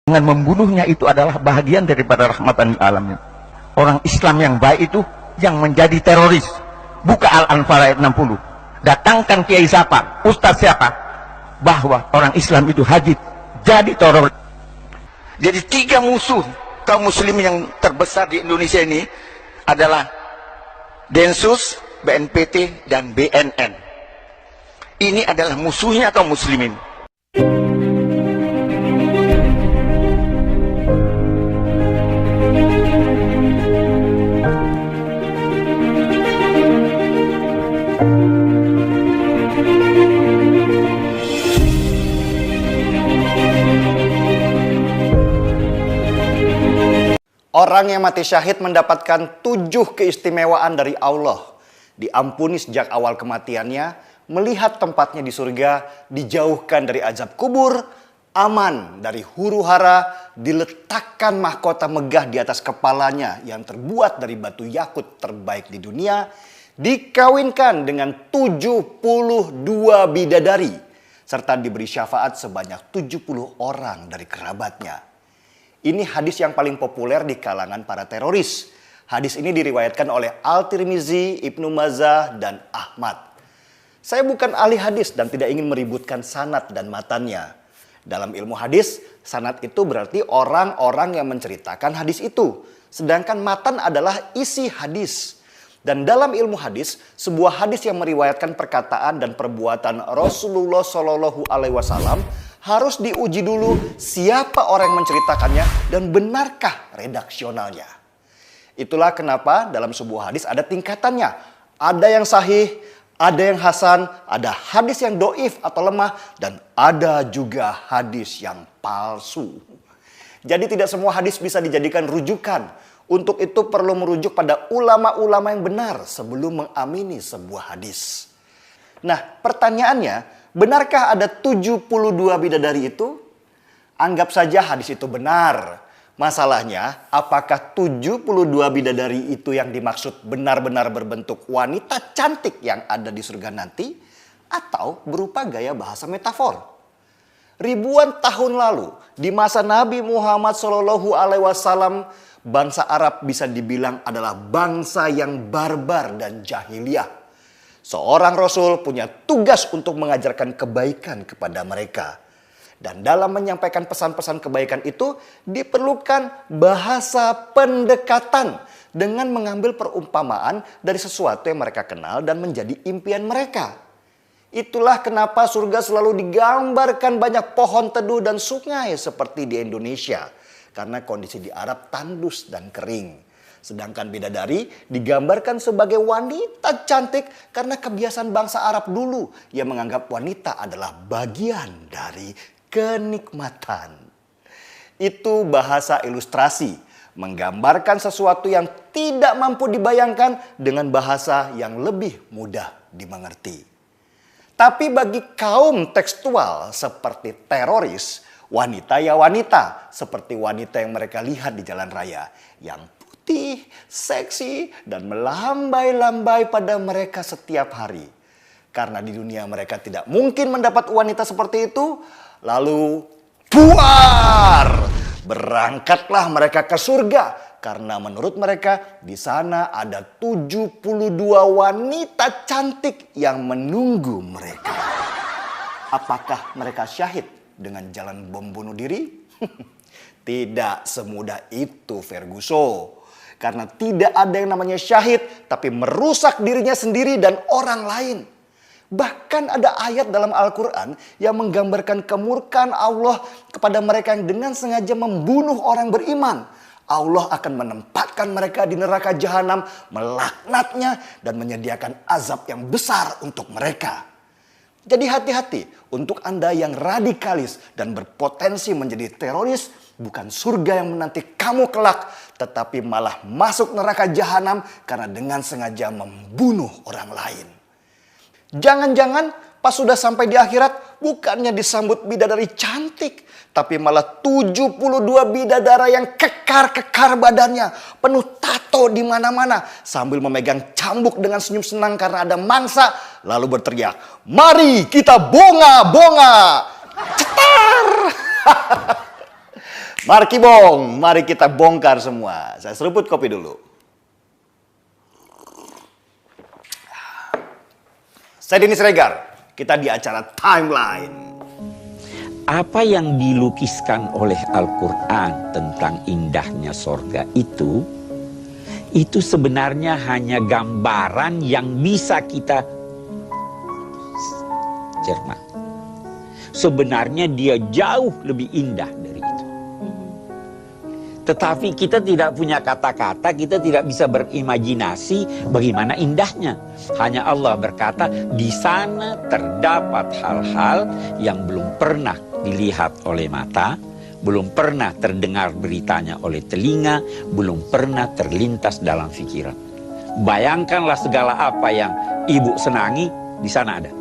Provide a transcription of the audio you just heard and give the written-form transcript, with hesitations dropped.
Dengan membunuhnya itu adalah bahagian daripada rahmatan lil alamin. Orang Islam yang baik itu yang menjadi teroris. Buka Al-Anfal ayat 60. Datangkan kiai siapa, ustaz siapa, bahwa orang Islam itu hajit jadi teroris. Jadi 3 musuh kaum muslimin yang terbesar di Indonesia ini adalah Densus, BNPT, dan BNN. Ini adalah musuhnya kaum muslimin. Orang yang mati syahid mendapatkan 7 keistimewaan dari Allah. Diampuni sejak awal kematiannya, melihat tempatnya di surga, dijauhkan dari azab kubur, aman dari huru hara, diletakkan mahkota megah di atas kepalanya yang terbuat dari batu yakut terbaik di dunia, dikawinkan dengan 72 bidadari, serta diberi syafaat sebanyak 70 orang dari kerabatnya. Ini hadis yang paling populer di kalangan para teroris. Hadis ini diriwayatkan oleh Al-Tirmizi, Ibnu Majah, dan Ahmad. Saya bukan ahli hadis dan tidak ingin meributkan sanad dan matannya. Dalam ilmu hadis, sanad itu berarti orang-orang yang menceritakan hadis itu. Sedangkan matan adalah isi hadis. Dan dalam ilmu hadis, sebuah hadis yang meriwayatkan perkataan dan perbuatan Rasulullah SAW harus diuji dulu siapa orang yang menceritakannya dan benarkah redaksionalnya. Itulah kenapa dalam sebuah hadis ada tingkatannya. Ada yang sahih, ada yang hasan, ada hadis yang doif atau lemah, dan ada juga hadis yang palsu. Jadi tidak semua hadis bisa dijadikan rujukan. Untuk itu perlu merujuk pada ulama-ulama yang benar sebelum mengamini sebuah hadis. Nah, pertanyaannya, benarkah ada 72 bidadari itu? Anggap saja hadis itu benar. Masalahnya, apakah 72 bidadari itu yang dimaksud benar-benar berbentuk wanita cantik yang ada di surga nanti? Atau berupa gaya bahasa metafor? Ribuan tahun lalu, di masa Nabi Muhammad SAW, bangsa Arab bisa dibilang adalah bangsa yang barbar dan jahiliyah. Seorang Rasul punya tugas untuk mengajarkan kebaikan kepada mereka. Dan dalam menyampaikan pesan-pesan kebaikan itu diperlukan bahasa pendekatan dengan mengambil perumpamaan dari sesuatu yang mereka kenal dan menjadi impian mereka. Itulah kenapa surga selalu digambarkan banyak pohon teduh dan sungai seperti di Indonesia. Karena kondisi di Arab tandus dan kering. Sedangkan bidadari digambarkan sebagai wanita cantik karena kebiasaan bangsa Arab dulu yang menganggap wanita adalah bagian dari kenikmatan. Itu bahasa ilustrasi, menggambarkan sesuatu yang tidak mampu dibayangkan dengan bahasa yang lebih mudah dimengerti. Tapi bagi kaum tekstual seperti teroris, wanita ya wanita, seperti wanita yang mereka lihat di jalan raya, yang putih, seksi, dan melambai-lambai pada mereka setiap hari. Karena di dunia mereka tidak mungkin mendapat wanita seperti itu, lalu buar! Berangkatlah mereka ke surga. Karena menurut mereka di sana ada 72 wanita cantik yang menunggu mereka. Apakah mereka syahid dengan jalan bom bunuh diri? Tidak semudah itu, Ferguson. Karena tidak ada yang namanya syahid, tapi merusak dirinya sendiri dan orang lain. Bahkan ada ayat dalam Al-Quran yang menggambarkan kemurkaan Allah kepada mereka yang dengan sengaja membunuh orang beriman. Allah akan menempatkan mereka di neraka jahanam, melaknatnya dan menyediakan azab yang besar untuk mereka. Jadi hati-hati untuk Anda yang radikalis dan berpotensi menjadi teroris, bukan surga yang menanti kamu kelak, tetapi malah masuk neraka jahanam karena dengan sengaja membunuh orang lain. Jangan-jangan pas sudah sampai di akhirat bukannya disambut bidadari cantik, tapi malah 72 bidadara yang kekar-kekar badannya, penuh tato di mana-mana, sambil memegang cambuk dengan senyum senang karena ada mangsa, lalu berteriak, "Mari kita bonga-bonga!" Cetar! Markibong, mari kita bongkar semua. Saya seruput kopi dulu. Saya Denny Siregar, kita di acara Timeline. Apa yang dilukiskan oleh Al-Quran tentang indahnya sorga itu sebenarnya hanya gambaran yang bisa kita cermat. Sebenarnya dia jauh lebih indah dari itu. Tetapi kita tidak punya kata-kata, kita tidak bisa berimajinasi bagaimana indahnya. Hanya Allah berkata, di sana terdapat hal-hal yang belum pernah dilihat oleh mata, belum pernah terdengar beritanya oleh telinga, belum pernah terlintas dalam pikiran. Bayangkanlah segala apa yang ibu senangi, di sana ada.